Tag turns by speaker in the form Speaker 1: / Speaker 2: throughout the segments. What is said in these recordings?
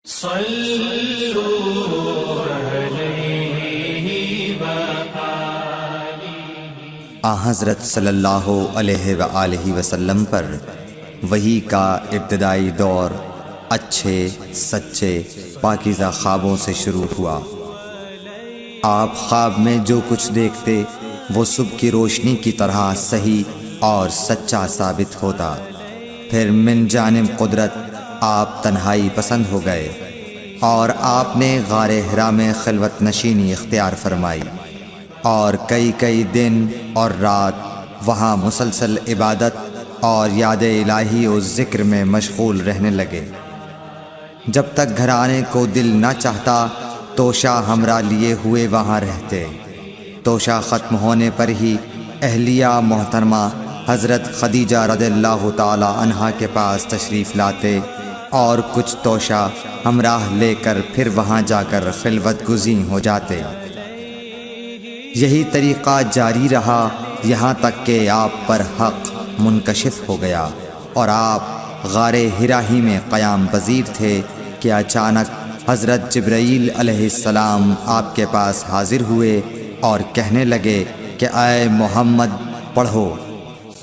Speaker 1: حضرت صلی اللہ علیہ وآلہ وسلم پر وحی کا ابتدائی دور اچھے سچے پاکیزہ خوابوں سے شروع ہوا۔ آپ خواب میں جو کچھ دیکھتے وہ صبح کی روشنی کی طرح صحیح اور سچا ثابت ہوتا۔ پھر من جانب قدرت آپ تنہائی پسند ہو گئے اور آپ نے غار حرا میں خلوت نشینی اختیار فرمائی اور کئی دن اور رات وہاں مسلسل عبادت اور یاد الہی و ذکر میں مشغول رہنے لگے۔ جب تک گھر آنے کو دل نہ چاہتا توشہ ہمراہ لیے ہوئے وہاں رہتے۔ توشہ ختم ہونے پر ہی اہلیہ محترمہ حضرت خدیجہ رضی اللہ تعالی عنہا کے پاس تشریف لاتے اور کچھ توشہ ہمراہ لے کر پھر وہاں جا کر خلوت گزین ہو جاتے۔ یہی طریقہ جاری رہا یہاں تک کہ آپ پر حق منکشف ہو گیا اور آپ غار حرا ہی میں قیام پذیر تھے کہ اچانک حضرت جبرائیل علیہ السلام آپ کے پاس حاضر ہوئے اور کہنے لگے کہ اے محمد پڑھو۔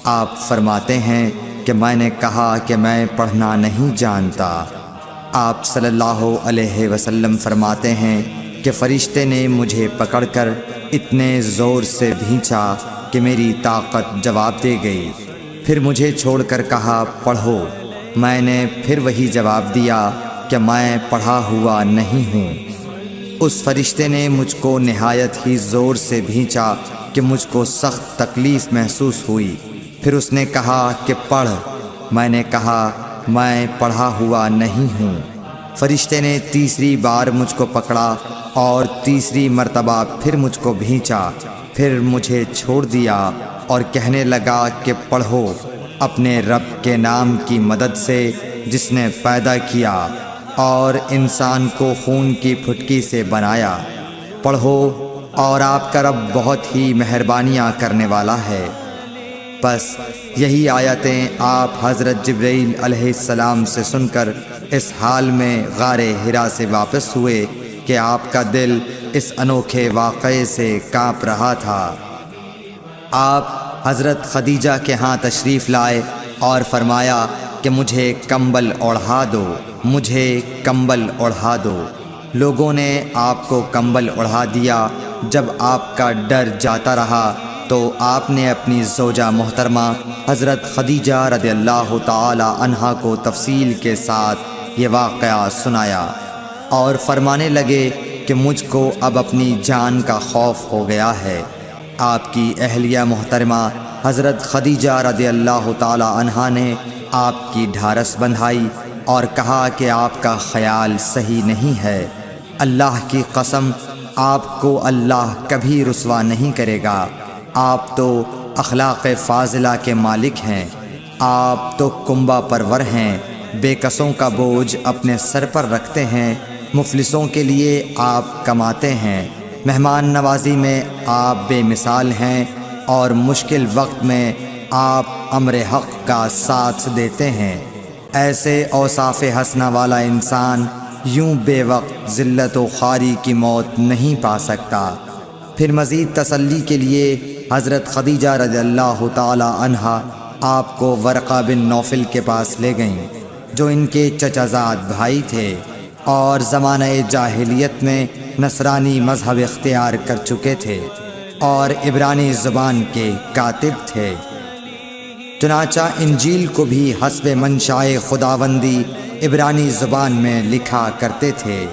Speaker 1: آپ فرماتے ہیں کہ میں نے کہا کہ میں پڑھنا نہیں جانتا۔ آپ صلی اللہ علیہ وسلم فرماتے ہیں کہ فرشتے نے مجھے پکڑ کر اتنے زور سے بھینچا کہ میری طاقت جواب دے گئی۔ پھر مجھے چھوڑ کر کہا پڑھو۔ میں نے پھر وہی جواب دیا کہ میں پڑھا ہوا نہیں ہوں۔ اس فرشتے نے مجھ کو نہایت ہی زور سے بھینچا کہ مجھ کو سخت تکلیف محسوس ہوئی۔ پھر اس نے کہا کہ پڑھ۔ میں نے کہا میں پڑھا ہوا نہیں ہوں۔ فرشتے نے تیسری بار مجھ کو پکڑا اور تیسری مرتبہ پھر مجھ کو بھینچا۔ پھر مجھے چھوڑ دیا اور کہنے لگا کہ پڑھو اپنے رب کے نام کی مدد سے جس نے پیدا کیا اور انسان کو خون کی پھٹکی سے بنایا۔ پڑھو اور آپ کا رب بہت ہی مہربانیاں کرنے والا ہے۔ بس یہی آیتیں آپ حضرت جبرائیل علیہ السلام سے سن کر اس حال میں غار حرا سے واپس ہوئے کہ آپ کا دل اس انوکھے واقعے سے کانپ رہا تھا۔ آپ حضرت خدیجہ کے ہاں تشریف لائے اور فرمایا کہ مجھے کمبل اوڑھا دو، مجھے کمبل اوڑھا دو۔ لوگوں نے آپ کو کمبل اوڑھا دیا۔ جب آپ کا ڈر جاتا رہا تو آپ نے اپنی زوجہ محترمہ حضرت خدیجہ رضی اللہ تعالی عنہا کو تفصیل کے ساتھ یہ واقعہ سنایا اور فرمانے لگے کہ مجھ کو اب اپنی جان کا خوف ہو گیا ہے۔ آپ کی اہلیہ محترمہ حضرت خدیجہ رضی اللہ تعالی عنہا نے آپ کی ڈھارس بندھائی اور کہا کہ آپ کا خیال صحیح نہیں ہے۔ اللہ کی قسم آپ کو اللہ کبھی رسوا نہیں کرے گا۔ آپ تو اخلاق فاضلہ کے مالک ہیں۔ آپ تو کنبہ پرور ہیں، بے کسوں کا بوجھ اپنے سر پر رکھتے ہیں، مفلسوں کے لیے آپ کماتے ہیں، مہمان نوازی میں آپ بے مثال ہیں اور مشکل وقت میں آپ امر حق کا ساتھ دیتے ہیں۔ ایسے اوصاف حسنہ والا انسان یوں بے وقت ذلت و خواری کی موت نہیں پا سکتا۔ پھر مزید تسلی کے لیے حضرت خدیجہ رضی اللہ تعالی عنہا آپ کو ورقہ بن نوفل کے پاس لے گئیں جو ان کے چچا زاد بھائی تھے اور زمانہ جاہلیت میں نصرانی مذہب اختیار کر چکے تھے اور عبرانی زبان کے کاتب تھے۔ چنانچہ انجیل کو بھی حسب منشائے خداوندی عبرانی زبان میں لکھا کرتے تھے۔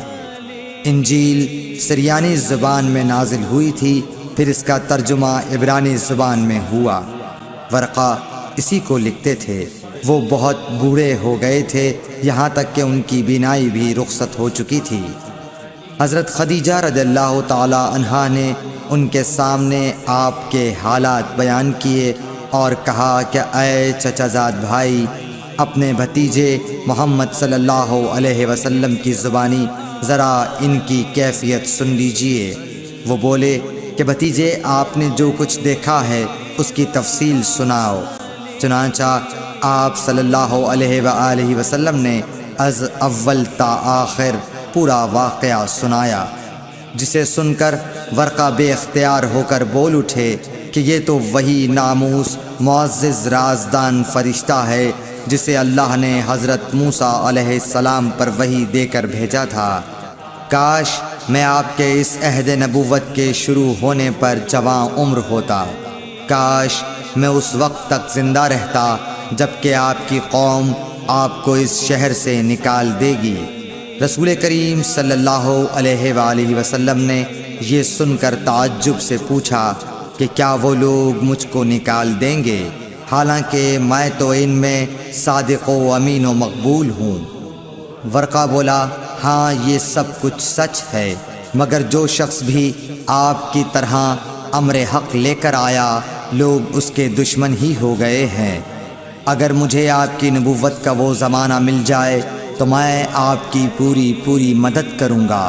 Speaker 1: انجیل سریانی زبان میں نازل ہوئی تھی، پھر اس کا ترجمہ عبرانی زبان میں ہوا۔ ورقہ اسی کو لکھتے تھے۔ وہ بہت بوڑھے ہو گئے تھے، یہاں تک کہ ان کی بینائی بھی رخصت ہو چکی تھی۔ حضرت خدیجہ رضی اللہ تعالی عنہا نے ان کے سامنے آپ کے حالات بیان کیے اور کہا کہ اے چچا زاد بھائی، اپنے بھتیجے محمد صلی اللہ علیہ وسلم کی زبانی ذرا ان کی کیفیت سن لیجئے۔ وہ بولے کہ بھتیجے آپ نے جو کچھ دیکھا ہے اس کی تفصیل سناؤ۔ چنانچہ آپ صلی اللہ علیہ وآلہ وسلم نے از اول تا آخر پورا واقعہ سنایا، جسے سن کر ورقہ بے اختیار ہو کر بول اٹھے کہ یہ تو وہی ناموس معزز رازدان فرشتہ ہے جسے اللہ نے حضرت موسیٰ علیہ السلام پر وحی دے کر بھیجا تھا۔ کاش میں آپ کے اس عہد نبوت کے شروع ہونے پر جواں عمر ہوتا، کاش میں اس وقت تک زندہ رہتا جب کہ آپ کی قوم آپ کو اس شہر سے نکال دے گی۔ رسول کریم صلی اللہ علیہ وآلہ وسلم نے یہ سن کر تعجب سے پوچھا کہ کیا وہ لوگ مجھ کو نکال دیں گے، حالانکہ میں تو ان میں صادق و امین و مقبول ہوں۔ ورقہ بولا، ہاں یہ سب کچھ سچ ہے، مگر جو شخص بھی آپ کی طرح امر حق لے کر آیا لوگ اس کے دشمن ہی ہو گئے ہیں۔ اگر مجھے آپ کی نبوت کا وہ زمانہ مل جائے تو میں آپ کی پوری مدد کروں گا،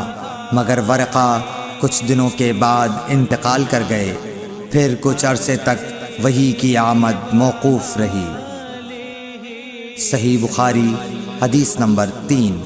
Speaker 1: مگر ورقہ کچھ دنوں کے بعد انتقال کر گئے، پھر کچھ عرصے تک وحی کی آمد موقوف رہی۔ صحیح بخاری حدیث نمبر 3۔